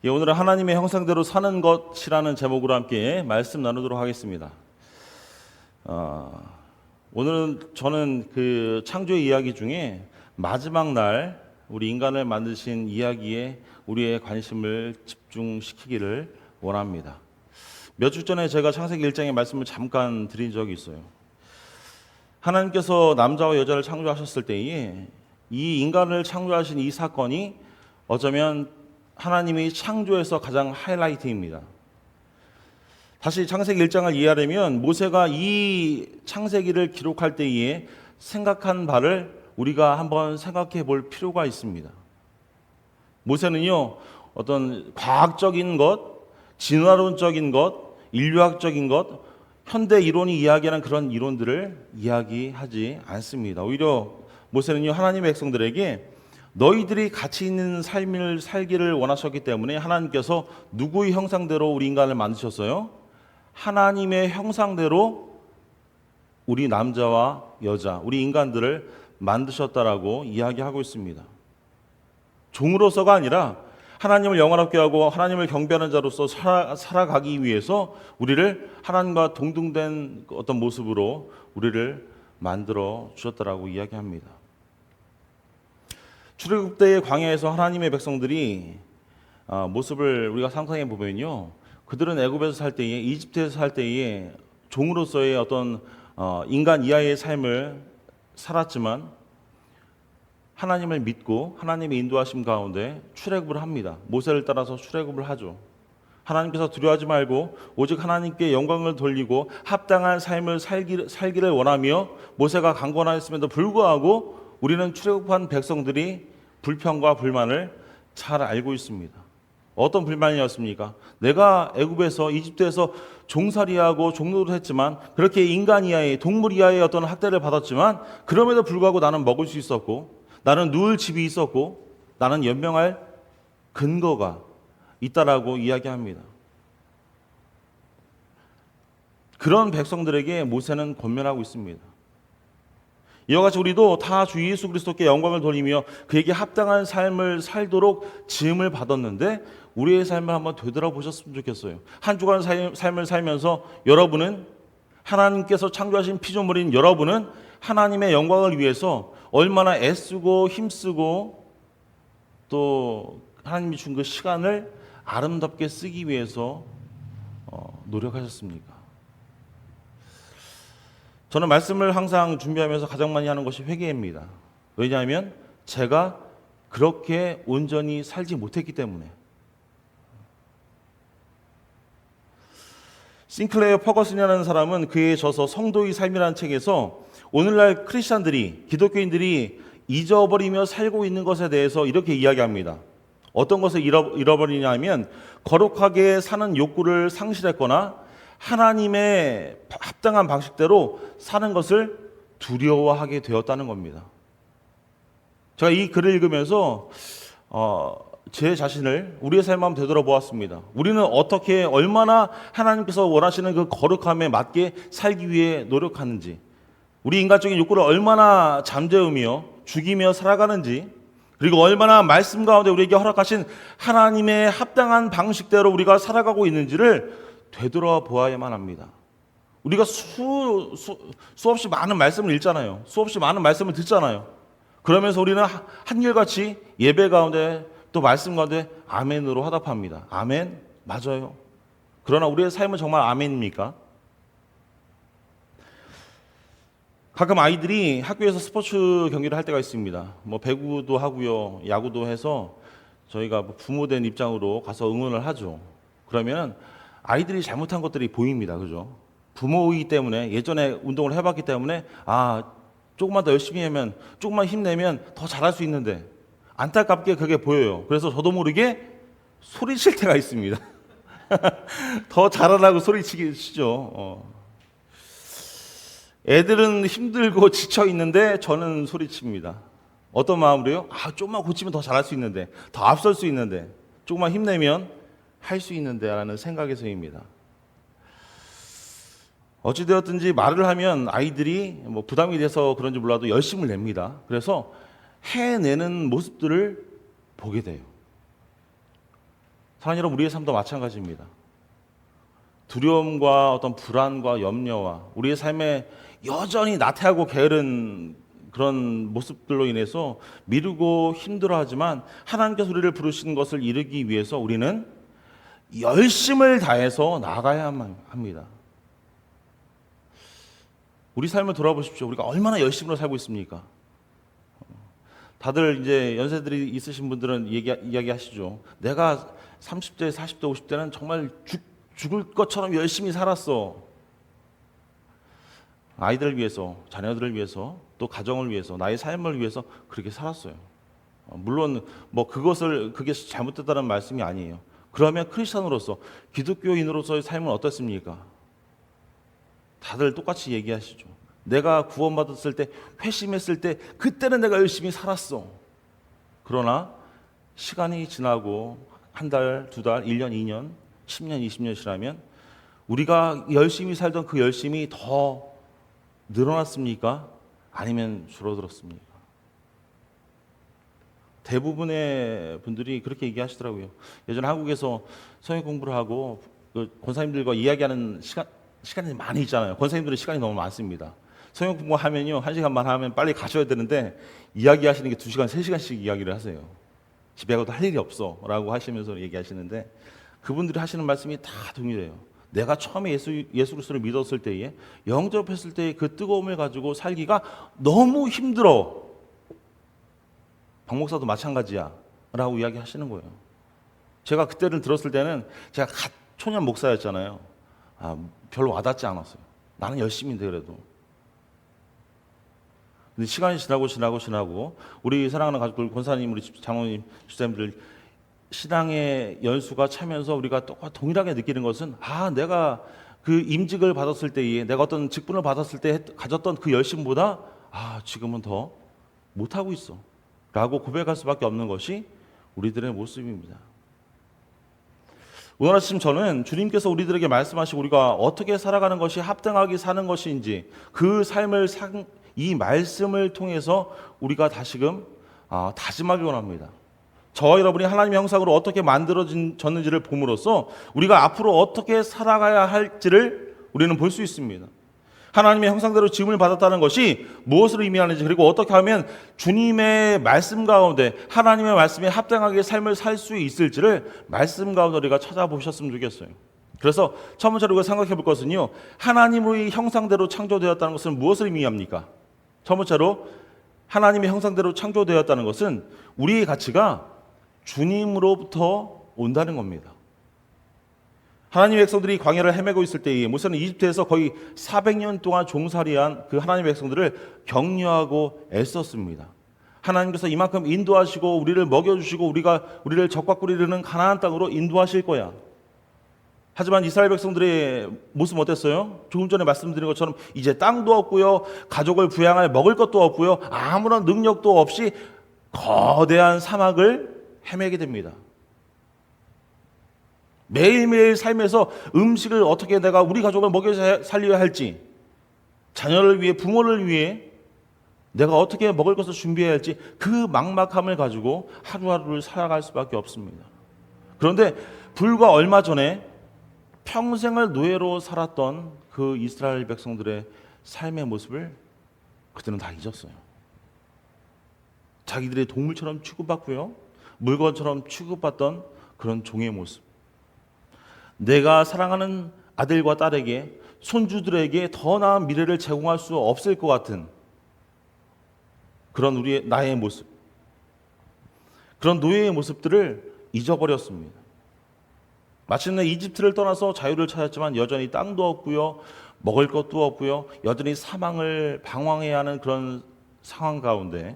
오늘은 하나님의 형상대로 사는 것이라는 제목으로 함께 말씀 나누도록 하겠습니다. 오늘은 저는 그 창조의 이야기 중에 마지막 날 우리 인간을 만드신 이야기에 우리의 관심을 집중시키기를 원합니다. 몇 주 전에 제가 창세기 1장의 말씀을 잠깐 드린 적이 있어요. 하나님께서 남자와 여자를 창조하셨을 때에 이 인간을 창조하신 이 사건이 어쩌면 하나님이 창조에서 가장 하이라이트입니다. 다시 창세기 1장을 이해하려면 모세가 이 창세기를 기록할 때에 생각한 바를 우리가 한번 생각해 볼 필요가 있습니다. 모세는요, 어떤 과학적인 것, 진화론적인 것, 인류학적인 것, 현대 이론이 이야기하는 그런 이론들을 이야기하지 않습니다. 오히려 모세는요, 하나님의 백성들에게 너희들이 가치 있는 삶을 살기를 원하셨기 때문에 하나님께서 누구의 형상대로 우리 인간을 만드셨어요? 하나님의 형상대로 우리 남자와 여자, 우리 인간들을 만드셨다라고 이야기하고 있습니다. 종으로서가 아니라 하나님을 영원하게 하고 하나님을 경배하는 자로서 살아가기 위해서 우리를 하나님과 동등된 어떤 모습으로 우리를 만들어 주셨다라고 이야기합니다. 출애굽 때의 광야에서 하나님의 백성들이 모습을 우리가 상상해 보면요, 그들은 애굽에서 살 때에, 이집트에서 살 때에 종으로서의 어떤 인간 이하의 삶을 살았지만 하나님을 믿고 하나님의 인도하심 가운데 출애굽을 합니다. 모세를 따라서 출애굽을 하죠. 하나님께서 두려워하지 말고 오직 하나님께 영광을 돌리고 합당한 삶을 살기를 원하며 모세가 강권하였음에도 불구하고 우리는 출애굽한 백성들이 불평과 불만을 잘 알고 있습니다. 어떤 불만이었습니까? 내가 애굽에서 이집트에서 종살이하고 종노릇 했지만 그렇게 인간 이하의 동물 이하의 어떤 학대를 받았지만 그럼에도 불구하고 나는 먹을 수 있었고 나는 누울 집이 있었고 나는 연명할 근거가 있다라고 이야기합니다. 그런 백성들에게 모세는 권면하고 있습니다. 이와 같이 우리도 다 주 예수 그리스도께 영광을 돌리며 그에게 합당한 삶을 살도록 지음을 받았는데 우리의 삶을 한번 되돌아보셨으면 좋겠어요. 한 주간 삶을 살면서 여러분은 하나님께서 창조하신 피조물인 여러분은 하나님의 영광을 위해서 얼마나 애쓰고 힘쓰고 또 하나님이 준 그 시간을 아름답게 쓰기 위해서 노력하셨습니까? 저는 말씀을 항상 준비하면서 가장 많이 하는 것이 회개입니다. 왜냐하면 제가 그렇게 온전히 살지 못했기 때문에. 싱클레어 퍼거슨이라는 사람은 그에 져서 성도의 삶이라는 책에서 오늘날 크리스찬들이, 기독교인들이 잊어버리며 살고 있는 것에 대해서 이렇게 이야기합니다. 어떤 것을 잃어버리냐 하면 거룩하게 사는 욕구를 상실했거나 하나님의 합당한 방식대로 사는 것을 두려워하게 되었다는 겁니다. 제가 이 글을 읽으면서 제 자신을 우리의 삶을 한번 되돌아보았습니다. 우리는 어떻게 얼마나 하나님께서 원하시는 그 거룩함에 맞게 살기 위해 노력하는지, 우리 인간적인 욕구를 얼마나 잠재우며 죽이며 살아가는지, 그리고 얼마나 말씀 가운데 우리에게 허락하신 하나님의 합당한 방식대로 우리가 살아가고 있는지를 되돌아보아야만 합니다. 우리가 수없이 많은 말씀을 읽잖아요. 수없이 많은 말씀을 듣잖아요. 그러면서 우리는 한결같이 예배 가운데 또 말씀 가운데 아멘으로 화답합니다. 아멘, 맞아요. 그러나 우리의 삶은 정말 아멘입니까? 가끔 아이들이 학교에서 스포츠 경기를 할 때가 있습니다. 배구도 하고요, 야구도 해서 저희가 부모된 입장으로 가서 응원을 하죠. 그러면 아이들이 잘못한 것들이 보입니다. 그죠? 부모이기 때문에 예전에 운동을 해봤기 때문에 조금만 더 열심히 하면, 조금만 힘내면 더 잘할 수 있는데 안타깝게 그게 보여요. 그래서 저도 모르게 소리칠 때가 있습니다. 더 잘하라고 소리치죠. 애들은 힘들고 지쳐 있는데 저는 소리칩니다. 어떤 마음으로요? 조금만 고치면 더 잘할 수 있는데, 더 앞설 수 있는데, 조금만 힘내면 할 수 있는데 라는 생각에서입니다. 어찌되었든지 말을 하면 아이들이 부담이 돼서 그런지 몰라도 열심을 냅니다. 그래서 해내는 모습들을 보게 돼요. 사랑하는 여러분, 우리의 삶도 마찬가지입니다. 두려움과 어떤 불안과 염려와 우리의 삶에 여전히 나태하고 게으른 그런 모습들로 인해서 미루고 힘들어하지만 하나님께서 우리를 부르신 것을 이루기 위해서 우리는 열심을 다해서 나아가야만 합니다. 우리 삶을 돌아보십시오. 우리가 얼마나 열심으로 살고 있습니까? 다들 이제 연세들이 있으신 분들은 이야기하시죠. 내가 30대, 40대, 50대는 정말 죽을 것처럼 열심히 살았어. 아이들을 위해서, 자녀들을 위해서, 또 가정을 위해서, 나의 삶을 위해서 그렇게 살았어요. 물론 그게 잘못됐다는 말씀이 아니에요. 그러면 크리스천으로서, 기독교인으로서의 삶은 어떻습니까? 다들 똑같이 얘기하시죠. 내가 구원받았을 때, 회심했을 때 그때는 내가 열심히 살았어. 그러나 시간이 지나고 한 달, 두 달, 1년, 2년, 10년, 20년 지나면 우리가 열심히 살던 그 열심이 더 늘어났습니까? 아니면 줄어들었습니까? 대부분의 분들이 그렇게 얘기하시더라고요. 예전에 한국에서 성경 공부를 하고 권사님들과 이야기하는 시간이 많이 있잖아요. 권사님들은 시간이 너무 많습니다. 성경 공부하면요, 1시간만 하면 빨리 가셔야 되는데 이야기하시는 게 2시간, 3시간씩 이야기를 하세요. 집에 가도 할 일이 없어 라고 하시면서 얘기하시는데 그분들이 하시는 말씀이 다 동일해요. 내가 처음에 예수 그리스도를 믿었을 때에, 영접했을 때의 그 뜨거움을 가지고 살기가 너무 힘들어. 박 목사도 마찬가지야 라고 이야기하시는 거예요. 제가 그때를 들었을 때는 제가 갓 초년 목사였잖아요. 별로 와닿지 않았어요. 나는 열심인데 그래도. 근데 시간이 지나고 우리 사랑하는 가족들, 권사님, 우리 장로님, 집사님들 신앙의 연수가 차면서 우리가 동일하게 느끼는 것은 내가 그 임직을 받았을 때에, 내가 어떤 직분을 받았을 때 가졌던 그 열심보다 지금은 더 못하고 있어 라고 고백할 수밖에 없는 것이 우리들의 모습입니다. 오늘 아침 저는 주님께서 우리들에게 말씀하시고 우리가 어떻게 살아가는 것이 합당하게 사는 것인지, 그 삶을 이 말씀을 통해서 우리가 다시금 다짐하기 원합니다. 저와 여러분이 하나님의 형상으로 어떻게 만들어졌는지를 봄으로써 우리가 앞으로 어떻게 살아가야 할지를 우리는 볼 수 있습니다. 하나님의 형상대로 지음을 받았다는 것이 무엇을 의미하는지, 그리고 어떻게 하면 주님의 말씀 가운데, 하나님의 말씀에 합당하게 삶을 살 수 있을지를 말씀 가운데 우리가 찾아보셨으면 좋겠어요. 그래서 첫 번째로 우리가 생각해 볼 것은요, 하나님의 형상대로 창조되었다는 것은 무엇을 의미합니까? 첫 번째로 하나님의 형상대로 창조되었다는 것은 우리의 가치가 주님으로부터 온다는 겁니다. 하나님의 백성들이 광야를 헤매고 있을 때에 모세는 이집트에서 거의 400년 동안 종살이한 그 하나님의 백성들을 격려하고 애썼습니다. 하나님께서 이만큼 인도하시고 우리를 먹여주시고 우리를 적과 꿀이 흐르는 가나안 땅으로 인도하실 거야. 하지만 이스라엘 백성들의 모습은 어땠어요? 조금 전에 말씀드린 것처럼 이제 땅도 없고요, 가족을 부양할 먹을 것도 없고요, 아무런 능력도 없이 거대한 사막을 헤매게 됩니다. 매일매일 삶에서 음식을 어떻게 내가 우리 가족을 먹여 살려야 할지, 자녀를 위해, 부모를 위해 내가 어떻게 먹을 것을 준비해야 할지, 그 막막함을 가지고 하루하루를 살아갈 수밖에 없습니다. 그런데 불과 얼마 전에 평생을 노예로 살았던 그 이스라엘 백성들의 삶의 모습을 그들은 다 잊었어요. 자기들의 동물처럼 취급받고요, 물건처럼 취급받던 그런 종의 모습. 내가 사랑하는 아들과 딸에게, 손주들에게 더 나은 미래를 제공할 수 없을 것 같은 그런 나의 모습, 그런 노예의 모습들을 잊어버렸습니다. 마침내 이집트를 떠나서 자유를 찾았지만 여전히 땅도 없고요, 먹을 것도 없고요, 여전히 사망을 방황해야 하는 그런 상황 가운데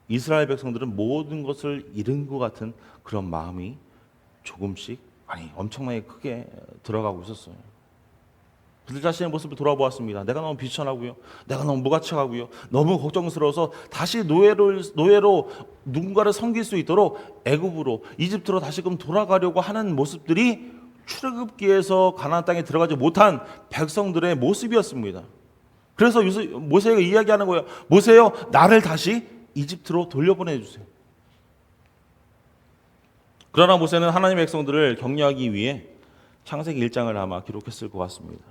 이스라엘 백성들은 모든 것을 잃은 것 같은 그런 마음이 조금씩, 엄청나게 크게 들어가고 있었어요. 그들 자신의 모습을 돌아보았습니다. 내가 너무 비천하고요, 내가 너무 무가치하고요, 너무 걱정스러워서 다시 노예로 누군가를 섬길 수 있도록 애굽으로, 이집트로 다시금 돌아가려고 하는 모습들이 출애굽기에서 가나안 땅에 들어가지 못한 백성들의 모습이었습니다. 그래서 모세가 이야기하는 거예요. 모세요, 나를 다시 이집트로 돌려보내주세요. 그러나 모세는 하나님의 백성들을 격려하기 위해 창세기 1장을 아마 기록했을 것 같습니다.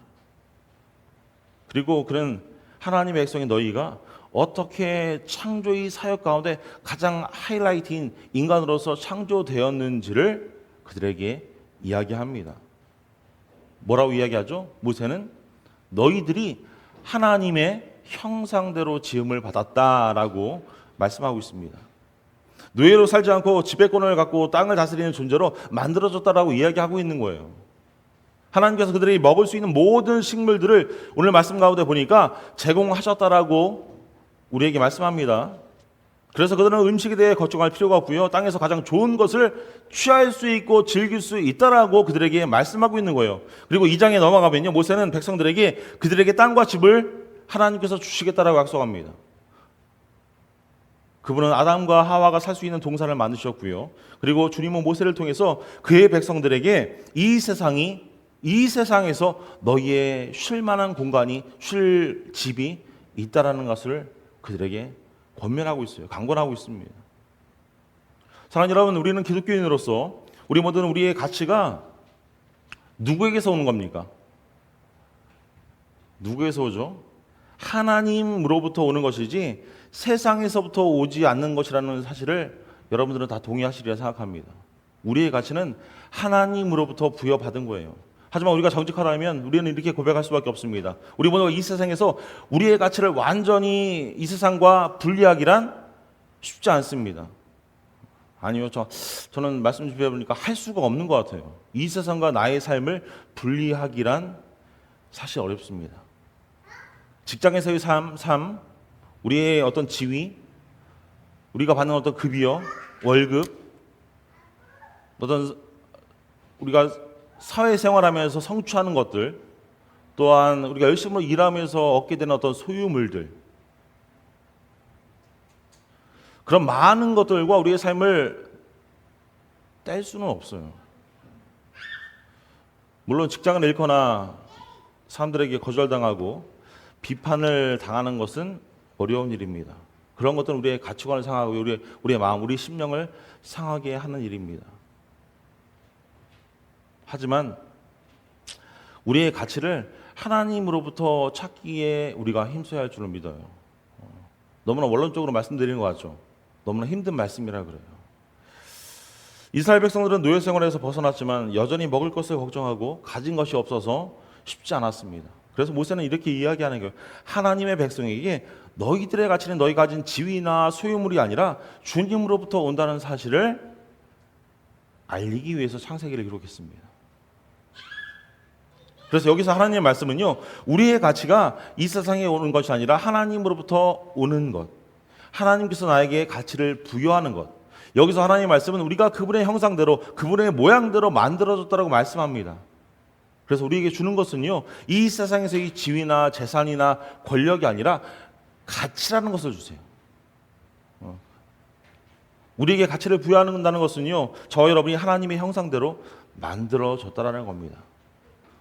그리고 그는 하나님의 백성인 너희가 어떻게 창조의 사역 가운데 가장 하이라이트인 인간으로서 창조되었는지를 그들에게 이야기합니다. 뭐라고 이야기하죠? 모세는 너희들이 하나님의 형상대로 지음을 받았다라고 말씀하고 있습니다. 노예로 살지 않고 지배권을 갖고 땅을 다스리는 존재로 만들어졌다라고 이야기하고 있는 거예요. 하나님께서 그들이 먹을 수 있는 모든 식물들을 오늘 말씀 가운데 보니까 제공하셨다라고 우리에게 말씀합니다. 그래서 그들은 음식에 대해 걱정할 필요가 없고요. 땅에서 가장 좋은 것을 취할 수 있고 즐길 수 있다라고 그들에게 말씀하고 있는 거예요. 그리고 2장에 넘어가면요. 모세는 백성들에게 그들에게 땅과 집을 하나님께서 주시겠다라고 약속합니다. 그분은 아담과 하와가 살 수 있는 동산을 만드셨고요. 그리고 주님은 모세를 통해서 그의 백성들에게 이 세상에서 너희의 쉴 만한 공간이, 쉴 집이 있다라는 것을 그들에게 권면하고 있어요. 강권하고 있습니다. 사랑하는 여러분, 우리는 기독교인으로서 우리 모두는 우리의 가치가 누구에게서 오는 겁니까? 누구에서 오죠? 하나님으로부터 오는 것이지 세상에서부터 오지 않는 것이라는 사실을 여러분들은 다 동의하시리라 생각합니다. 우리의 가치는 하나님으로부터 부여받은 거예요. 하지만 우리가 정직하라면 우리는 이렇게 고백할 수밖에 없습니다. 우리 모두가 이 세상에서 우리의 가치를 완전히 이 세상과 분리하기란 쉽지 않습니다. 아니요, 저는 말씀 좀 해보니까 할 수가 없는 것 같아요. 이 세상과 나의 삶을 분리하기란 사실 어렵습니다. 직장에서의 삶, 우리의 어떤 지위, 우리가 받는 어떤 급여, 월급, 어떤 우리가 사회생활하면서 성취하는 것들, 또한 우리가 열심히 일하면서 얻게 되는 어떤 소유물들, 그런 많은 것들과 우리의 삶을 뗄 수는 없어요. 물론 직장을 잃거나 사람들에게 거절당하고 비판을 당하는 것은 어려운 일입니다. 그런 것들은 우리의 가치관을 상하고 우리의 마음, 우리 심령을 상하게 하는 일입니다. 하지만 우리의 가치를 하나님으로부터 찾기에 우리가 힘써야 할 줄을 믿어요. 너무나 원론적으로 말씀드리는 것 같죠? 너무나 힘든 말씀이라 그래요. 이스라엘 백성들은 노예 생활에서 벗어났지만 여전히 먹을 것을 걱정하고 가진 것이 없어서 쉽지 않았습니다. 그래서 모세는 이렇게 이야기하는 거예요. 하나님의 백성에게 너희들의 가치는 너희 가진 지위나 소유물이 아니라 주님으로부터 온다는 사실을 알리기 위해서 창세기를 기록했습니다. 그래서 여기서 하나님의 말씀은요, 우리의 가치가 이 세상에 오는 것이 아니라 하나님으로부터 오는 것, 하나님께서 나에게 가치를 부여하는 것. 여기서 하나님의 말씀은 우리가 그분의 형상대로, 그분의 모양대로 만들어졌다고 말씀합니다. 그래서 우리에게 주는 것은요, 이 세상에서의 지위나 재산이나 권력이 아니라 가치라는 것을 주세요. 우리에게 가치를 부여한다는 것은요, 저와 여러분이 하나님의 형상대로 만들어졌다는 겁니다.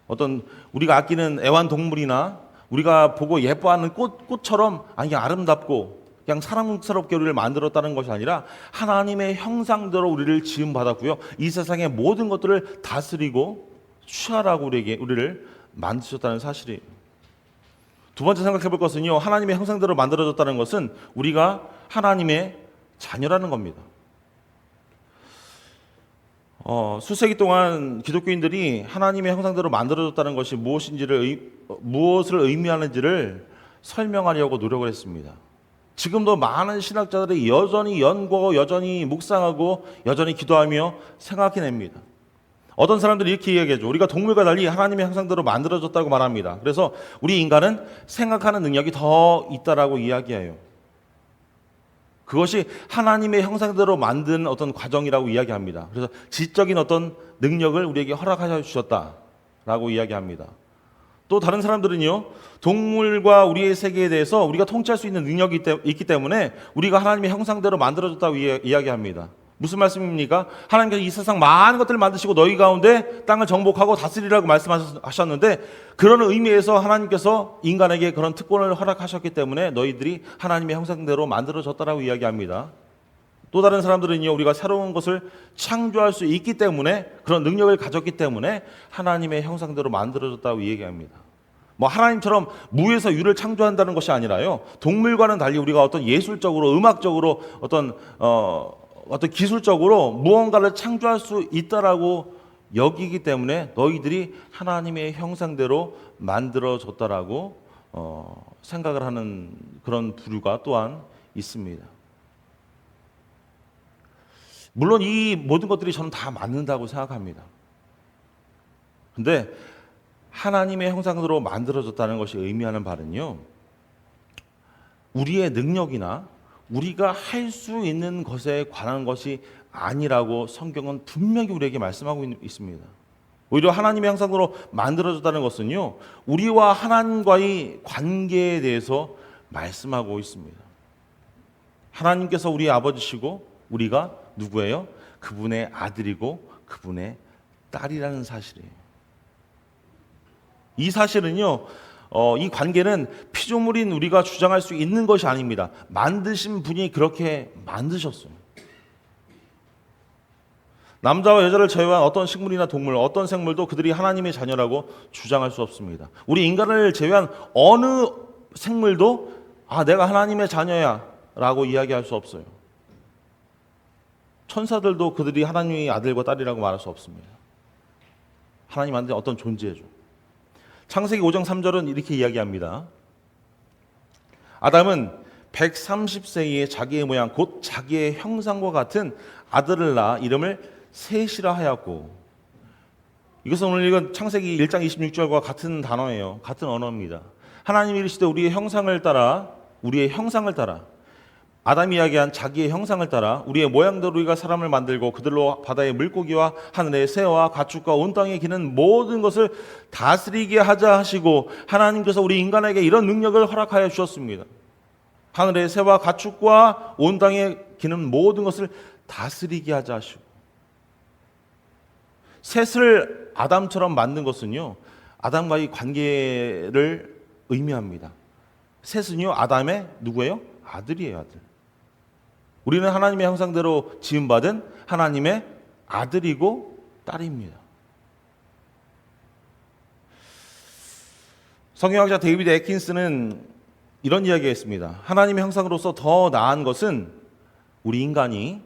어떤 우리가 아끼는 애완동물이나 우리가 보고 예뻐하는 꽃처럼 그냥 아름답고 그냥 사랑스럽게 우리를 만들었다는 것이 아니라 하나님의 형상대로 우리를 지음받았고요. 이 세상의 모든 것들을 다스리고 취하라고 우리를 만드셨다는 사실이에요. 두 번째 생각해 볼 것은요, 하나님의 형상대로 만들어졌다는 것은 우리가 하나님의 자녀라는 겁니다. 수세기 동안 기독교인들이 하나님의 형상대로 만들어졌다는 것이 무엇을 의미하는지를 설명하려고 노력을 했습니다. 지금도 많은 신학자들이 여전히 연구하고 여전히 묵상하고 여전히 기도하며 생각해냅니다. 어떤 사람들이 이렇게 이야기하죠. 우리가 동물과 달리 하나님의 형상대로 만들어졌다고 말합니다. 그래서 우리 인간은 생각하는 능력이 더 있다라고 이야기해요. 그것이 하나님의 형상대로 만든 어떤 과정이라고 이야기합니다. 그래서 지적인 어떤 능력을 우리에게 허락하셔 주셨다라고 이야기합니다. 또 다른 사람들은요, 동물과 우리의 세계에 대해서 우리가 통치할 수 있는 능력이 있기 때문에 우리가 하나님의 형상대로 만들어졌다고 이야기합니다. 무슨 말씀입니까? 하나님께서 이 세상 많은 것들을 만드시고 너희 가운데 땅을 정복하고 다스리라고 말씀하셨는데, 그런 의미에서 하나님께서 인간에게 그런 특권을 허락하셨기 때문에 너희들이 하나님의 형상대로 만들어졌다라고 이야기합니다. 또 다른 사람들은요, 우리가 새로운 것을 창조할 수 있기 때문에, 그런 능력을 가졌기 때문에 하나님의 형상대로 만들어졌다고 얘기합니다. 뭐 하나님처럼 무에서 유를 창조한다는 것이 아니라요, 동물과는 달리 우리가 어떤 예술적으로, 음악적으로, 어떤 기술적으로 무언가를 창조할 수 있다라고 여기기 때문에 너희들이 하나님의 형상대로 만들어졌다라고 생각을 하는 그런 부류가 또한 있습니다. 물론 이 모든 것들이 저는 다 맞는다고 생각합니다. 근데 하나님의 형상으로 만들어졌다는 것이 의미하는 바는요, 우리의 능력이나 우리가 할 수 있는 것에 관한 것이 아니라고 성경은 분명히 우리에게 말씀하고 있습니다. 오히려 하나님의 형상으로 만들어졌다는 것은요, 우리와 하나님과의 관계에 대해서 말씀하고 있습니다. 하나님께서 우리의 아버지시고 우리가 누구예요? 그분의 아들이고 그분의 딸이라는 사실이에요. 이 사실은요, 이 관계는 피조물인 우리가 주장할 수 있는 것이 아닙니다. 만드신 분이 그렇게 만드셨어요. 남자와 여자를 제외한 어떤 식물이나 동물, 어떤 생물도 그들이 하나님의 자녀라고 주장할 수 없습니다. 우리 인간을 제외한 어느 생물도 내가 하나님의 자녀야 라고 이야기할 수 없어요. 천사들도 그들이 하나님의 아들과 딸이라고 말할 수 없습니다. 하나님 안에 어떤 존재죠. 창세기 5장 3절은 이렇게 이야기합니다. 아담은 130세에 자기의 모양 곧 자기의 형상과 같은 아들을 낳아 이름을 셋이라 하였고, 이것은 오늘 읽은 창세기 1장 26절과 같은 단어예요. 같은 언어입니다. 하나님이 이르시되 우리의 형상을 따라 아담이 이야기한 자기의 형상을 따라 우리의 모양대로 우리가 사람을 만들고 그들로 바다의 물고기와 하늘의 새와 가축과 온 땅에 기는 모든 것을 다스리게 하자 하시고, 하나님께서 우리 인간에게 이런 능력을 허락하여 주셨습니다. 하늘의 새와 가축과 온 땅에 기는 모든 것을 다스리게 하자 하시고, 셋을 아담처럼 만든 것은요, 아담과의 관계를 의미합니다. 셋은요, 아담의 누구예요? 아들이에요, 아들. 우리는 하나님의 형상대로 지음받은 하나님의 아들이고 딸입니다. 성경학자 데이비드 애킨스는 이런 이야기가 있습니다. 하나님의 형상으로서 더 나은 것은 우리 인간이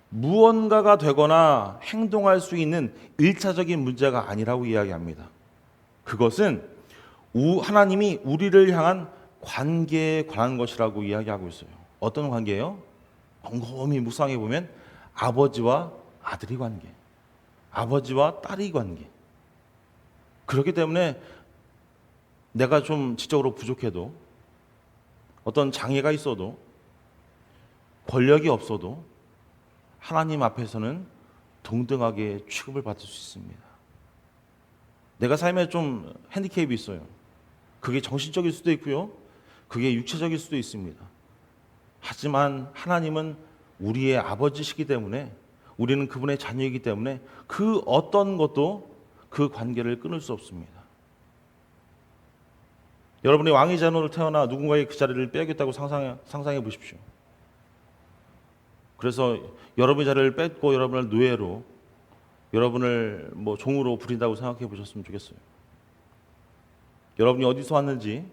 무언가가 되거나 행동할 수 있는 1차적인 문제가 아니라고 이야기합니다. 그것은 하나님이 우리를 향한 관계에 관한 것이라고 이야기하고 있어요. 어떤 관계예요? 곰곰이 묵상해 보면 아버지와 아들의 관계, 아버지와 딸의 관계. 그렇기 때문에 내가 좀 지적으로 부족해도, 어떤 장애가 있어도, 권력이 없어도 하나님 앞에서는 동등하게 취급을 받을 수 있습니다. 내가 삶에 좀 핸디캡이 있어요. 그게 정신적일 수도 있고요, 그게 육체적일 수도 있습니다. 하지만 하나님은 우리의 아버지시기 때문에, 우리는 그분의 자녀이기 때문에 그 어떤 것도 그 관계를 끊을 수 없습니다. 여러분이 왕의 자녀로 태어나 누군가의 그 자리를 빼야겠다고 상상해 보십시오. 그래서 여러분의 자리를 뺏고 여러분을 노예로, 여러분을 종으로 부린다고 생각해 보셨으면 좋겠어요. 여러분이 어디서 왔는지,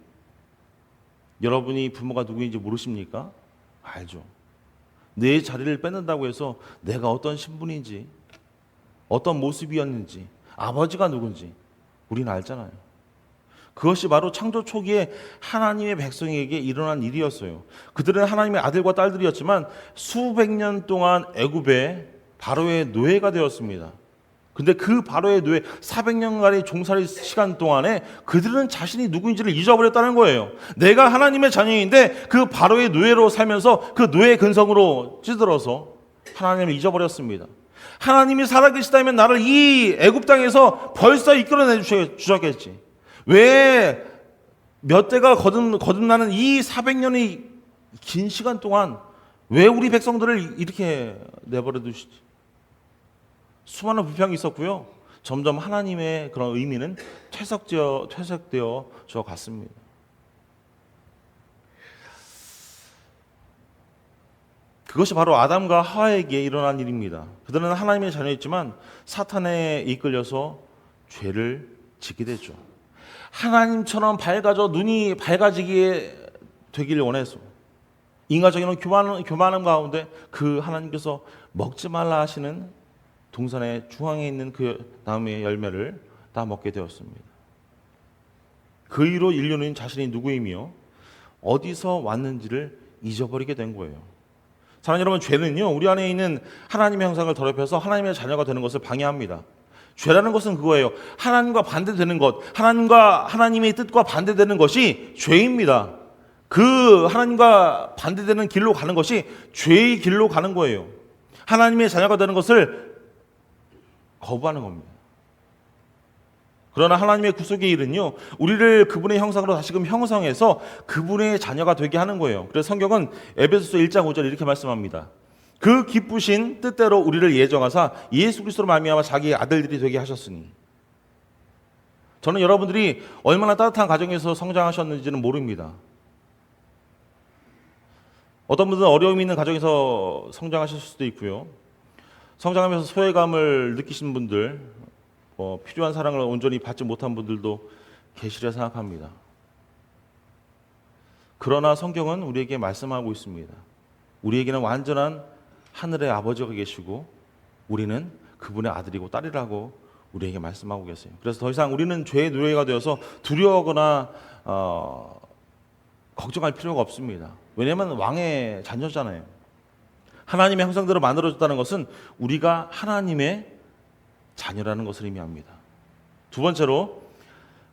여러분이 부모가 누구인지 모르십니까? 알죠. 내 자리를 뺏는다고 해서 내가 어떤 신분인지, 어떤 모습이었는지, 아버지가 누군지 우리는 알잖아요. 그것이 바로 창조 초기에 하나님의 백성에게 일어난 일이었어요. 그들은 하나님의 아들과 딸들이었지만 수백 년 동안 애굽의 바로의 노예가 되었습니다. 근데 그 바로의 노예 400년간의 종살이 시간 동안에 그들은 자신이 누구인지를 잊어버렸다는 거예요. 내가 하나님의 자녀인데 그 바로의 노예로 살면서 그 노예 근성으로 찌들어서 하나님을 잊어버렸습니다. 하나님이 살아계시다면 나를 이 애굽 땅에서 벌써 이끌어내 주셨겠지. 왜 몇 대가 거듭나는 이 400년의 긴 시간 동안 왜 우리 백성들을 이렇게 내버려 두시지? 수많은 불평이 있었고요. 점점 하나님의 그런 의미는 퇴색되어 져 갔습니다. 그것이 바로 아담과 하와에게 일어난 일입니다. 그들은 하나님의 자녀였지만 사탄에 이끌려서 죄를 짓게 됐죠. 하나님처럼 밝아져 눈이 밝아지게 되길 원해서 인간적인 교만함 가운데 그 하나님께서 먹지 말라 하시는 동산의 중앙에 있는 그 나무의 열매를 다 먹게 되었습니다. 그 이후로 인류는 자신이 누구이며 어디서 왔는지를 잊어버리게 된 거예요. 사랑하는 여러분, 죄는요 우리 안에 있는 하나님의 형상을 더럽혀서 하나님의 자녀가 되는 것을 방해합니다. 죄라는 것은 그거예요. 하나님과 반대되는 것, 하나님의 뜻과 반대되는 것이 죄입니다. 그 하나님과 반대되는 길로 가는 것이 죄의 길로 가는 거예요. 하나님의 자녀가 되는 것을 거부하는 겁니다. 그러나 하나님의 구속의 일은요 우리를 그분의 형상으로 다시금 형성해서 그분의 자녀가 되게 하는 거예요. 그래서 성경은 에베소서 1장 5절 이렇게 말씀합니다. 그 기쁘신 뜻대로 우리를 예정하사 예수 그리스도로 말미암아 자기의 아들들이 되게 하셨으니. 저는 여러분들이 얼마나 따뜻한 가정에서 성장하셨는지는 모릅니다. 어떤 분들은 어려움이 있는 가정에서 성장하실 수도 있고요. 성장하면서 소외감을 느끼신 분들, 필요한 사랑을 온전히 받지 못한 분들도 계시리라 생각합니다. 그러나 성경은 우리에게 말씀하고 있습니다. 우리에게는 완전한 하늘의 아버지가 계시고 우리는 그분의 아들이고 딸이라고 우리에게 말씀하고 계세요. 그래서 더 이상 우리는 죄의 노예가 되어서 두려워하거나 걱정할 필요가 없습니다. 왜냐하면 왕의 자녀잖아요. 하나님의 형상대로 만들어졌다는 것은 우리가 하나님의 자녀라는 것을 의미합니다. 두 번째로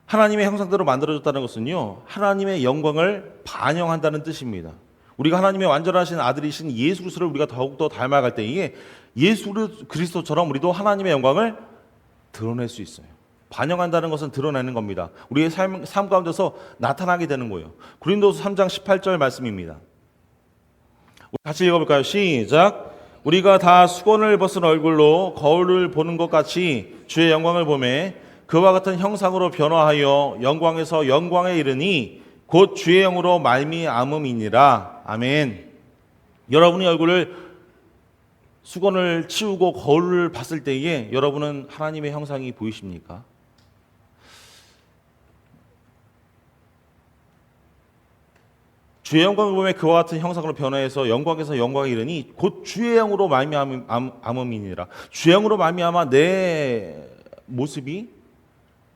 하나님의 형상대로 만들어졌다는 것은요 하나님의 영광을 반영한다는 뜻입니다. 우리가 하나님의 완전하신 아들이신 예수 그리스도를 우리가 더욱더 닮아갈 때에 예수 그리스도처럼 우리도 하나님의 영광을 드러낼 수 있어요. 반영한다는 것은 드러내는 겁니다. 우리의 삶 가운데서 나타나게 되는 거예요. 고린도서 3장 18절 말씀입니다. 같이 읽어볼까요? 시작. 우리가 다 수건을 벗은 얼굴로 거울을 보는 것 같이 주의 영광을 보매 그와 같은 형상으로 변화하여 영광에서 영광에 이르니 곧 주의 영으로 말미암음이니라. 아멘. 여러분이 얼굴을 수건을 치우고 거울을 봤을 때에 여러분은 하나님의 형상이 보이십니까? 주의 영광을 보면 그와 같은 형상으로 변화해서 영광에서 영광에 이르니 곧 주의 영으로 말미암음이니라. 주의 영으로 말미암아 내 모습이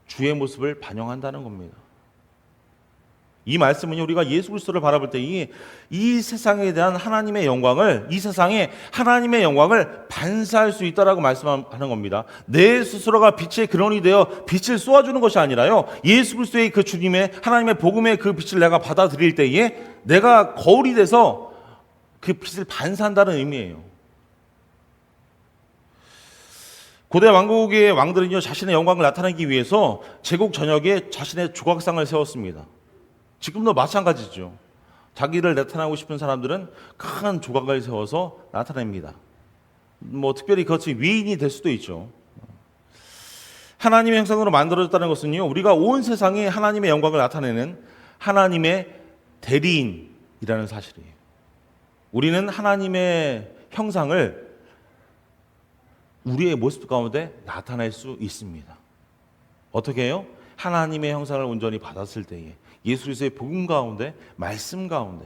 주의 모습을 반영한다는 겁니다. 이 말씀은 우리가 예수 그리스도를 바라볼 때 이 세상에 대한 하나님의 영광을, 이 세상에 하나님의 영광을 반사할 수 있다라고 말씀하는 겁니다. 내 스스로가 빛의 근원이 되어 빛을 쏘아주는 것이 아니라요 예수 그리스도의 그 주님의 하나님의 복음의 그 빛을 내가 받아들일 때에 내가 거울이 돼서 그 빛을 반사한다는 의미예요. 고대 왕국의 왕들은요 자신의 영광을 나타내기 위해서 제국 전역에 자신의 조각상을 세웠습니다. 지금도 마찬가지죠. 자기를 나타나고 싶은 사람들은 큰 조각을 세워서 나타냅니다. 특별히 그것이 위인이 될 수도 있죠. 하나님의 형상으로 만들어졌다는 것은요 우리가 온 세상에 하나님의 영광을 나타내는 하나님의 대리인이라는 사실이에요. 우리는 하나님의 형상을 우리의 모습 가운데 나타낼 수 있습니다. 어떻게 해요? 하나님의 형상을 온전히 받았을 때에 예수 그리스도의 복음 가운데, 말씀 가운데.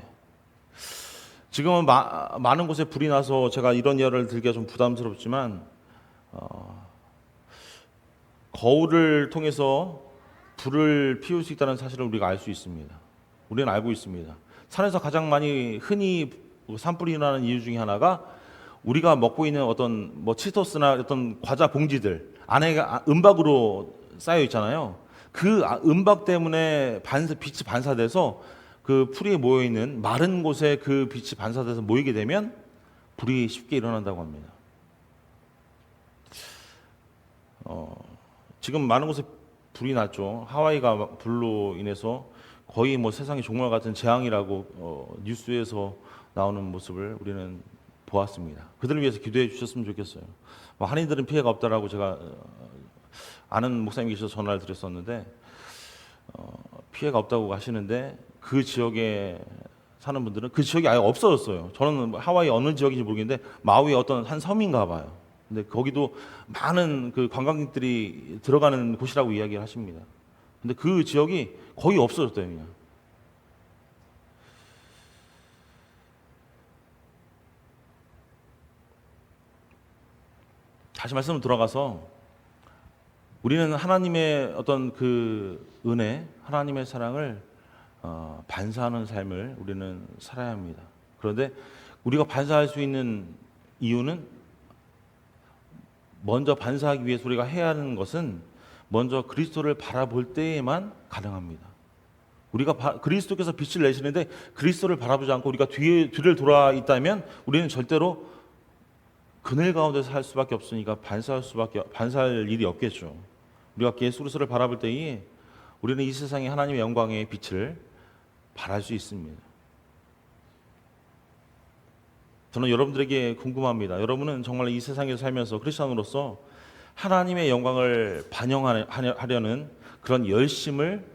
지금은 많은 곳에 불이 나서 제가 이런 예를 들기가 좀 부담스럽지만 거울을 통해서 불을 피울 수 있다는 사실을 우리가 알 수 있습니다. 우리는 알고 있습니다. 산에서 가장 많이 흔히 산불이 나는 이유 중에 하나가 우리가 먹고 있는 어떤 치토스나 어떤 과자 봉지들 안에 은박으로 쌓여 있잖아요. 그 은박 때문에 빛이 반사돼서 그 풀이 모여 있는 마른 곳에 그 빛이 반사돼서 모이게 되면 불이 쉽게 일어난다고 합니다. 지금 많은 곳에 불이 났죠. 하와이가 불로 인해서 거의 세상의 종말 같은 재앙이라고 뉴스에서 나오는 모습을 우리는 보았습니다. 그들을 위해서 기도해 주셨으면 좋겠어요. 한인들은 피해가 없다라고 제가 아는 목사님이 계셔서 전화를 드렸었는데 피해가 없다고 하시는데 그 지역에 사는 분들은 그 지역이 아예 없어졌어요. 저는 하와이 어느 지역인지 모르겠는데 마우이 어떤 한 섬인가 봐요. 근데 거기도 많은 그 관광객들이 들어가는 곳이라고 이야기를 하십니다. 근데 그 지역이 거의 없어졌대요, 그냥. 다시 말씀을 돌아가서 우리는 하나님의 어떤 그 은혜, 하나님의 사랑을 반사하는 삶을 우리는 살아야 합니다. 그런데 우리가 반사할 수 있는 이유는 먼저 반사하기 위해서 우리가 해야 하는 것은 먼저 그리스도를 바라볼 때에만 가능합니다. 우리가 그리스도께서 빛을 내시는데 그리스도를 바라보지 않고 우리가 뒤를 돌아 있다면 우리는 절대로 그늘 가운데서 살 수밖에 없으니까 반사할 일이 없겠죠. 우리가 예수 그리스도를 바라볼 때에 우리는 이 세상에 하나님의 영광의 빛을 발할 수 있습니다. 저는 여러분들에게 궁금합니다. 여러분은 정말 이 세상에서 살면서 크리스천으로서 하나님의 영광을 반영하려는 그런 열심을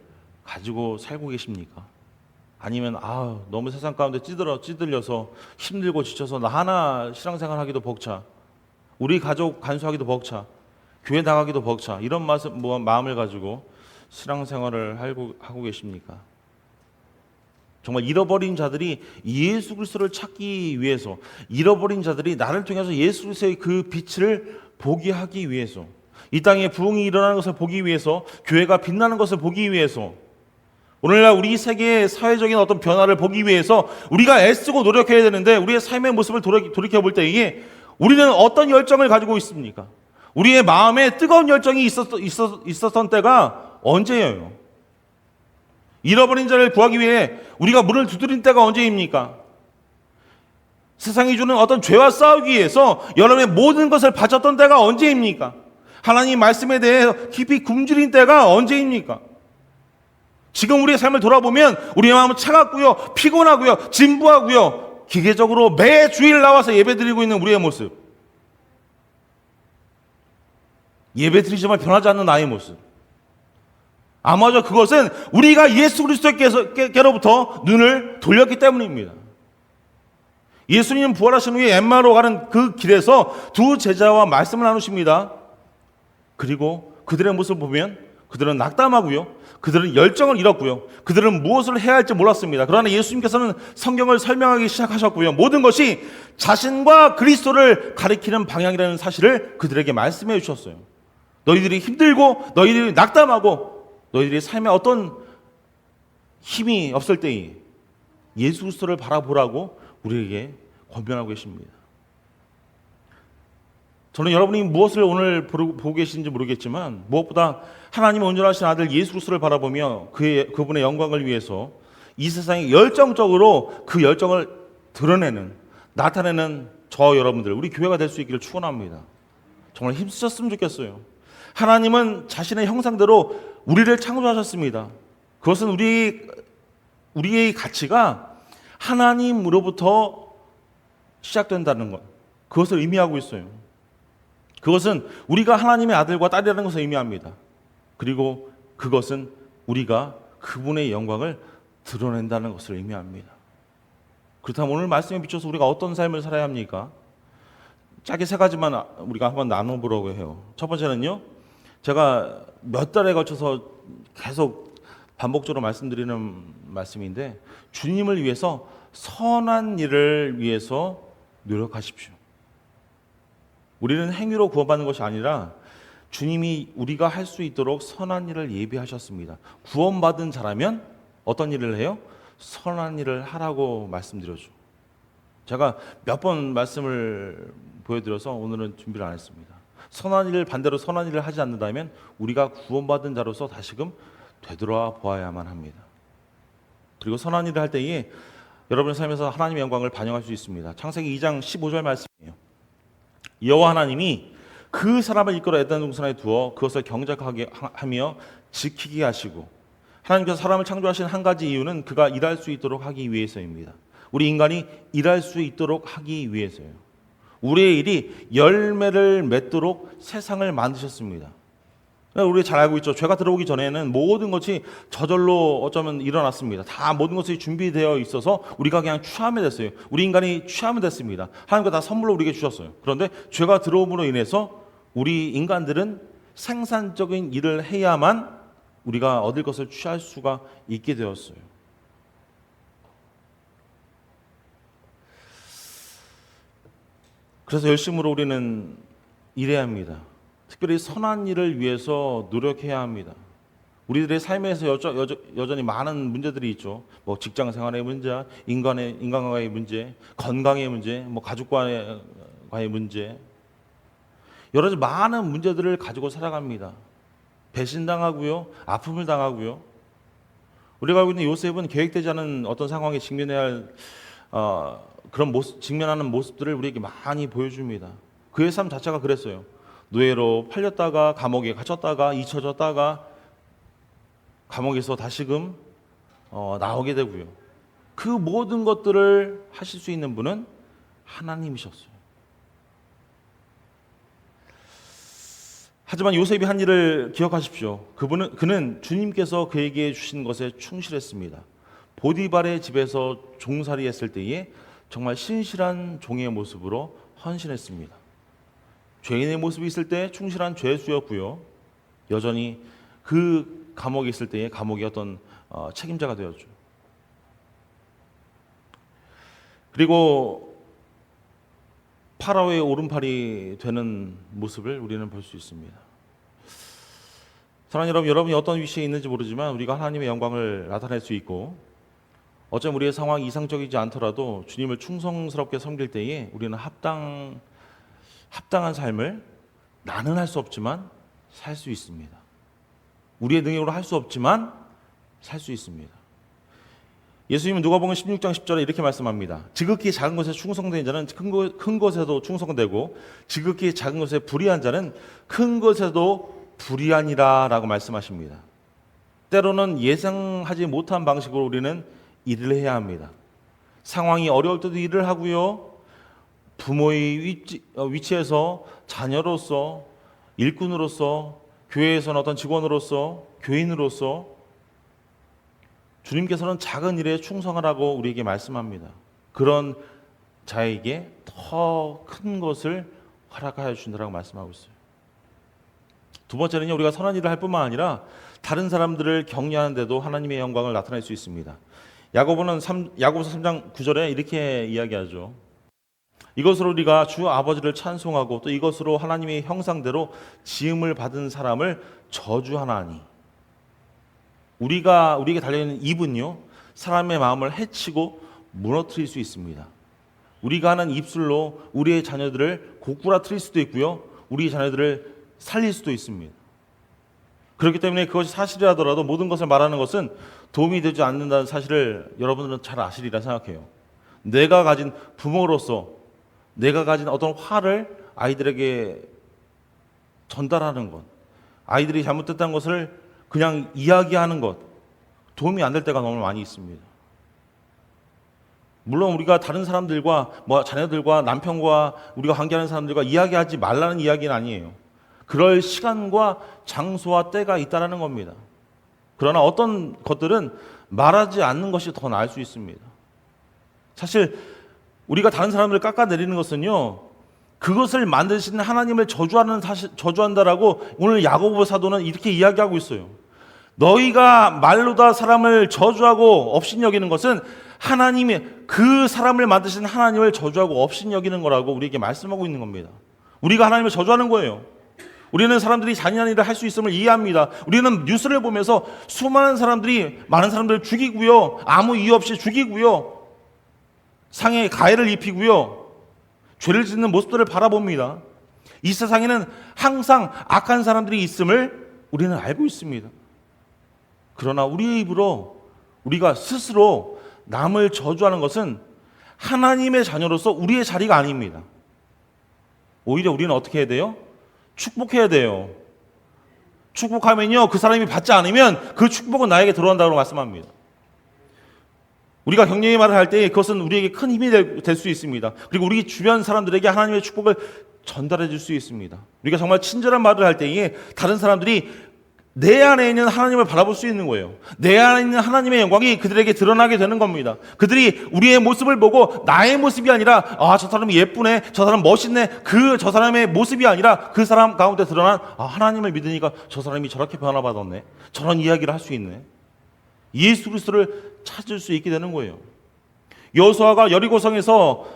가지고 살고 계십니까? 아니면 너무 세상 가운데 찌들려서 힘들고 지쳐서 나 하나 신앙생활 하기도 벅차, 우리 가족 간수하기도 벅차, 교회 나가기도 벅차, 이런 마음을 가지고 신앙생활을 하고 계십니까? 정말 잃어버린 자들이 예수 그리스도를 찾기 위해서, 잃어버린 자들이 나를 통해서 예수 그리스도의 그 빛을 보게 하기 위해서, 이 땅에 부흥이 일어나는 것을 보기 위해서, 교회가 빛나는 것을 보기 위해서, 오늘날 우리 세계의 사회적인 어떤 변화를 보기 위해서 우리가 애쓰고 노력해야 되는데, 우리의 삶의 모습을 돌이켜볼 때에 우리는 어떤 열정을 가지고 있습니까? 우리의 마음에 뜨거운 열정이 있었던 때가 언제예요? 잃어버린 자를 구하기 위해 우리가 문을 두드린 때가 언제입니까? 세상이 주는 어떤 죄와 싸우기 위해서 여러분의 모든 것을 바쳤던 때가 언제입니까? 하나님 말씀에 대해 깊이 굶주린 때가 언제입니까? 지금 우리의 삶을 돌아보면 우리의 마음은 차갑고요, 피곤하고요, 진부하고요, 기계적으로 매 주일 나와서 예배드리고 있는 우리의 모습, 예배드리지만 변하지 않는 나의 모습, 아마도 그것은 우리가 예수 그리스도께로부터 눈을 돌렸기 때문입니다. 예수님은 부활하신 후에 엠마오로 가는 그 길에서 두 제자와 말씀을 나누십니다. 그리고 그들의 모습을 보면 그들은 낙담하고요, 그들은 열정을 잃었고요, 그들은 무엇을 해야 할지 몰랐습니다. 그러나 예수님께서는 성경을 설명하기 시작하셨고요, 모든 것이 자신과 그리스도를 가리키는 방향이라는 사실을 그들에게 말씀해 주셨어요. 너희들이 힘들고 너희들이 낙담하고 너희들의 삶에 어떤 힘이 없을 때에 예수 그리스도를 바라보라고 우리에게 권면하고 계십니다. 저는 여러분이 무엇을 오늘 보고 계신지 모르겠지만 무엇보다 하나님의 온전하신 아들 예수 그리스도를 바라보며 그분의 영광을 위해서 이 세상에 열정적으로 그 열정을 드러내는, 나타내는 저 여러분들, 우리 교회가 될 수 있기를 축원합니다. 정말 힘쓰셨으면 좋겠어요. 하나님은 자신의 형상대로 우리를 창조하셨습니다. 그것은 우리의 가치가 하나님으로부터 시작된다는 것, 그것을 의미하고 있어요. 그것은 우리가 하나님의 아들과 딸이라는 것을 의미합니다. 그리고 그것은 우리가 그분의 영광을 드러낸다는 것을 의미합니다. 그렇다면 오늘 말씀에 비춰서 우리가 어떤 삶을 살아야 합니까? 짧게 세 가지만 우리가 한번 나눠보려고 해요. 첫 번째는요, 제가 몇 달에 걸쳐서 계속 반복적으로 말씀드리는 말씀인데, 주님을 위해서 선한 일을 위해서 노력하십시오. 우리는 행위로 구원받는 것이 아니라 주님이 우리가 할 수 있도록 선한 일을 예비하셨습니다. 구원받은 자라면 어떤 일을 해요? 선한 일을 하라고 말씀드렸죠. 제가 몇 번 말씀을 보여드려서 오늘은 준비를 안 했습니다. 선한 일을 반대로 선한 일을 하지 않는다면 우리가 구원받은 자로서 다시금 되돌아 보아야만 합니다. 그리고 선한 일을 할 때에 여러분의 삶에서 하나님의 영광을 반영할 수 있습니다. 창세기 2장 15절 말씀이에요. 여호와 하나님이 그 사람을 이끌어 에덴 동산에 두어 그것을 경작하게 하며 지키게 하시고, 하나님께서 사람을 창조하신 한 가지 이유는 그가 일할 수 있도록 하기 위해서입니다. 우리 인간이 일할 수 있도록 하기 위해서예요. 우리의 일이 열매를 맺도록 세상을 만드셨습니다. 우리 잘 알고 있죠. 죄가 들어오기 전에는 모든 것이 저절로 어쩌면 일어났습니다. 다 모든 것이 준비되어 있어서 우리가 그냥 취하면 됐어요. 우리 인간이 취하면 됐습니다. 하나님께서 다 선물로 우리에게 주셨어요. 그런데 죄가 들어옴으로 인해서 우리 인간들은 생산적인 일을 해야만 우리가 얻을 것을 취할 수가 있게 되었어요. 그래서 열심으로 우리는 일해야 합니다. 특별히 선한 일을 위해서 노력해야 합니다. 우리들의 삶에서 여전히 많은 문제들이 있죠. 뭐 직장 생활의 문제, 인간과의 문제, 건강의 문제, 뭐 가족과의 문제, 여러 가지 많은 문제들을 가지고 살아갑니다. 배신당하고요, 아픔을 당하고요. 우리가 알고 있는 요셉은 계획되지 않은 어떤 상황에 직면해야 할 그런 직면하는 모습들을 우리에게 많이 보여줍니다. 그의 삶 자체가 그랬어요. 노예로 팔렸다가 감옥에 갇혔다가 잊혀졌다가 감옥에서 다시금 나오게 되고요. 그 모든 것들을 하실 수 있는 분은 하나님이셨어요. 하지만 요셉이 한 일을 기억하십시오. 그는 주님께서 그에게 주신 것에 충실했습니다. 보디발의 집에서 종살이했을 때에 정말 신실한 종의 모습으로 헌신했습니다. 죄인의 모습이 있을 때 충실한 죄수였고요. 여전히 그 감옥에 있을 때의 감옥의 어떤 책임자가 되었죠. 그리고 파라오의 오른팔이 되는 모습을 우리는 볼 수 있습니다. 사랑하는 여러분이 어떤 위치에 있는지 모르지만 우리가 하나님의 영광을 나타낼 수 있고 어쩌면 우리의 상황이 이상적이지 않더라도 주님을 충성스럽게 섬길 때에 우리는 합당한 삶을 나는 할 수 없지만 살 수 있습니다. 우리의 능력으로 할 수 없지만 살 수 있습니다. 예수님은 누가복음 16장 10절에 이렇게 말씀합니다. 지극히 작은 것에 충성된 자는 큰 것에도 충성되고 지극히 작은 것에 불의한 자는 큰 것에도 불의하니라 라고 말씀하십니다. 때로는 예상하지 못한 방식으로 우리는 일을 해야 합니다. 상황이 어려울 때도 일을 하고요. 부모의 위치에서 자녀로서, 일꾼으로서, 교회에서는 어떤 직원으로서, 교인으로서 주님께서는 작은 일에 충성하라고 우리에게 말씀합니다. 그런 자에게 더 큰 것을 허락하여 주신다고 말씀하고 있어요. 두 번째는요, 우리가 선한 일을 할 뿐만 아니라 다른 사람들을 격려하는데도 하나님의 영광을 나타낼 수 있습니다. 야고보서 3장 9절에 이렇게 이야기하죠. 이것으로 우리가 주 아버지를 찬송하고 또 이것으로 하나님의 형상대로 지음을 받은 사람을 저주하나니. 우리에게 달려있는 입은요, 사람의 마음을 해치고 무너뜨릴 수 있습니다. 우리가 하는 입술로 우리의 자녀들을 고꾸라뜨릴 수도 있고요, 우리 자녀들을 살릴 수도 있습니다. 그렇기 때문에 그것이 사실이라더라도 모든 것을 말하는 것은 도움이 되지 않는다는 사실을 여러분들은 잘 아시리라 생각해요. 내가 가진 부모로서 내가 가진 어떤 화를 아이들에게 전달하는 것, 아이들이 잘못됐다는 것을 그냥 이야기하는 것, 도움이 안 될 때가 너무 많이 있습니다. 물론 우리가 다른 사람들과 자녀들과 남편과 우리가 관계하는 사람들과 이야기하지 말라는 이야기는 아니에요. 그럴 시간과 장소와 때가 있다라는 겁니다. 그러나 어떤 것들은 말하지 않는 것이 더 나을 수 있습니다. 사실 우리가 다른 사람들을 깎아내리는 것은요, 그것을 만드신 하나님을 저주한다라고 오늘 야고보 사도는 이렇게 이야기하고 있어요. 너희가 말로다 사람을 저주하고 업신여기는 것은 하나님이 그 사람을 만드신 하나님을 저주하고 업신여기는 거라고 우리에게 말씀하고 있는 겁니다. 우리가 하나님을 저주하는 거예요. 우리는 사람들이 잔인한 일을 할 수 있음을 이해합니다. 우리는 뉴스를 보면서 수많은 사람들이 많은 사람들을 죽이고요, 아무 이유 없이 죽이고요, 상해 가해를 입히고요, 죄를 짓는 모습들을 바라봅니다. 이 세상에는 항상 악한 사람들이 있음을 우리는 알고 있습니다. 그러나 우리의 입으로 우리가 스스로 남을 저주하는 것은 하나님의 자녀로서 우리의 자리가 아닙니다. 오히려 우리는 어떻게 해야 돼요? 축복해야 돼요. 축복하면요, 그 사람이 받지 않으면 그 축복은 나에게 들어온다고 말씀합니다. 우리가 격려의 말을 할 때 그것은 우리에게 큰 힘이 될 수 있습니다. 그리고 우리 주변 사람들에게 하나님의 축복을 전달해 줄 수 있습니다. 우리가 정말 친절한 말을 할 때에 다른 사람들이 내 안에 있는 하나님을 바라볼 수 있는 거예요. 내 안에 있는 하나님의 영광이 그들에게 드러나게 되는 겁니다. 그들이 우리의 모습을 보고 나의 모습이 아니라 저 사람이 예쁘네, 저 사람 멋있네, 저 사람의 모습이 아니라 그 사람 가운데 드러난 하나님을 믿으니까 저 사람이 저렇게 변화받았네, 저런 이야기를 할 수 있네. 예수 그리스도를 찾을 수 있게 되는 거예요. 여호수아가 여리고성에서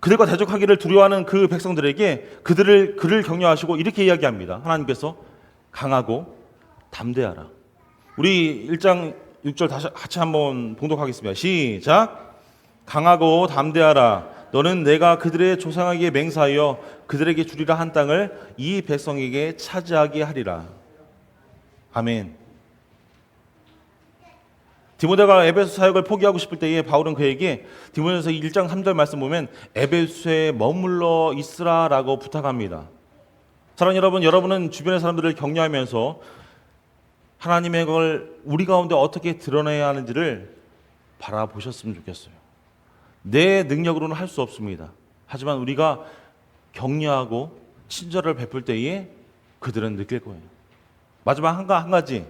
그들과 대적하기를 두려워하는 그 백성들에게 그를 격려하시고 이렇게 이야기합니다. 하나님께서 강하고 담대하라. 우리 1장 6절 다시 같이 한번 봉독하겠습니다. 시작. 강하고 담대하라. 너는 내가 그들의 조상에게 맹세하여 그들에게 주리라 한 땅을 이 백성에게 차지하게 하리라. 아멘. 디모데가 에베소 사역을 포기하고 싶을 때에 바울은 그에게 디모데서 1장 3절 말씀 보면 에베소에 머물러 있으라라고 부탁합니다. 사랑하는 여러분, 여러분은 주변의 사람들을 격려하면서 하나님의 걸 우리 가운데 어떻게 드러내야 하는지를 바라보셨으면 좋겠어요. 내 능력으로는 할 수 없습니다. 하지만 우리가 격려하고 친절을 베풀 때에 그들은 느낄 거예요. 마지막 한 가지,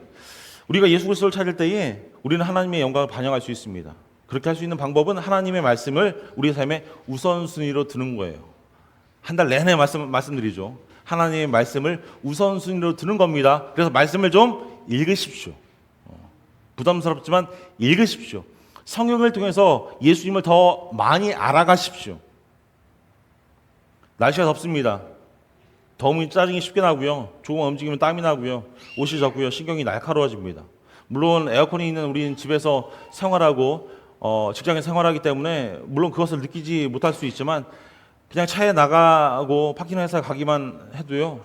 우리가 예수 그리스도를 찾을 때에 우리는 하나님의 영광을 반영할 수 있습니다. 그렇게 할 수 있는 방법은 하나님의 말씀을 우리의 삶의 우선순위로 두는 거예요. 한 달 내내 말씀드리죠. 하나님의 말씀을 우선순위로 두는 겁니다. 그래서 말씀을 좀 읽으십시오. 부담스럽지만 읽으십시오. 성경을 통해서 예수님을 더 많이 알아가십시오. 날씨가 덥습니다. 더우면 짜증이 쉽게 나고요. 조금 움직이면 땀이 나고요. 옷이 젖고요. 신경이 날카로워집니다. 물론 에어컨이 있는 우리는 집에서 생활하고 직장에 생활하기 때문에 물론 그것을 느끼지 못할 수 있지만 그냥 차에 나가고 파킹 회사 가기만 해도요.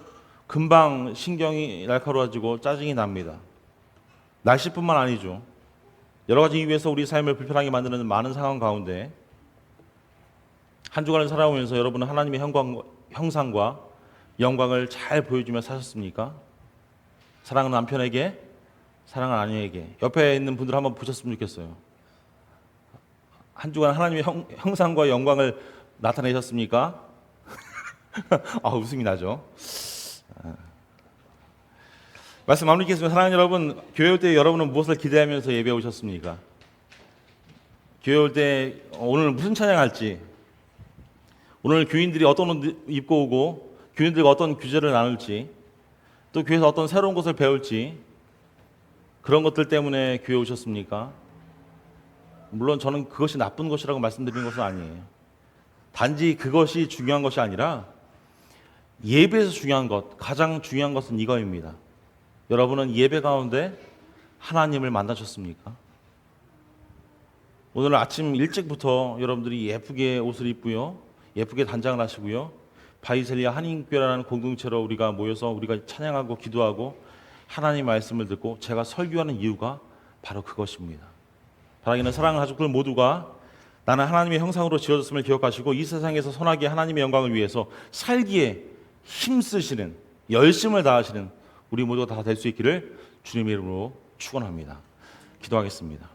금방 신경이 날카로워지고 짜증이 납니다. 날씨뿐만 아니죠. 여러 가지 이유에서 우리 삶을 불편하게 만드는 많은 상황 가운데 한 주간을 살아오면서 여러분은 하나님의 형상과 영광을 잘 보여주며 사셨습니까? 사랑하는 남편에게, 사랑하는 아내에게, 옆에 있는 분들 한번 보셨으면 좋겠어요. 한 주간 하나님의 형상과 영광을 나타내셨습니까? 웃음이 나죠. 말씀 마무리하겠습니다. 사랑하는 여러분, 교회 올 때 여러분은 무엇을 기대하면서 예배 오셨습니까? 교회 올 때 오늘 무슨 찬양할지, 오늘 교인들이 어떤 옷 입고 오고 교인들과 어떤 규제를 나눌지, 또 교회에서 어떤 새로운 것을 배울지, 그런 것들 때문에 교회 오셨습니까? 물론 저는 그것이 나쁜 것이라고 말씀드리는 것은 아니에요. 단지 그것이 중요한 것이 아니라 예배에서 중요한 것, 가장 중요한 것은 이거입니다. 여러분은 예배 가운데 하나님을 만나셨습니까? 오늘 아침 일찍부터 여러분들이 예쁘게 옷을 입고요, 예쁘게 단장을 하시고요, 바이셀리아 한인교회라는 공동체로 우리가 모여서 우리가 찬양하고 기도하고 하나님 말씀을 듣고 제가 설교하는 이유가 바로 그것입니다. 바라기는 사랑하는 가족들 모두가 나는 하나님의 형상으로 지어졌음을 기억하시고 이 세상에서 선하게 하나님의 영광을 위해서 살기에 힘쓰시는, 열심을 다하시는 우리 모두가 다 될 수 있기를 주님의 이름으로 축원합니다. 기도하겠습니다.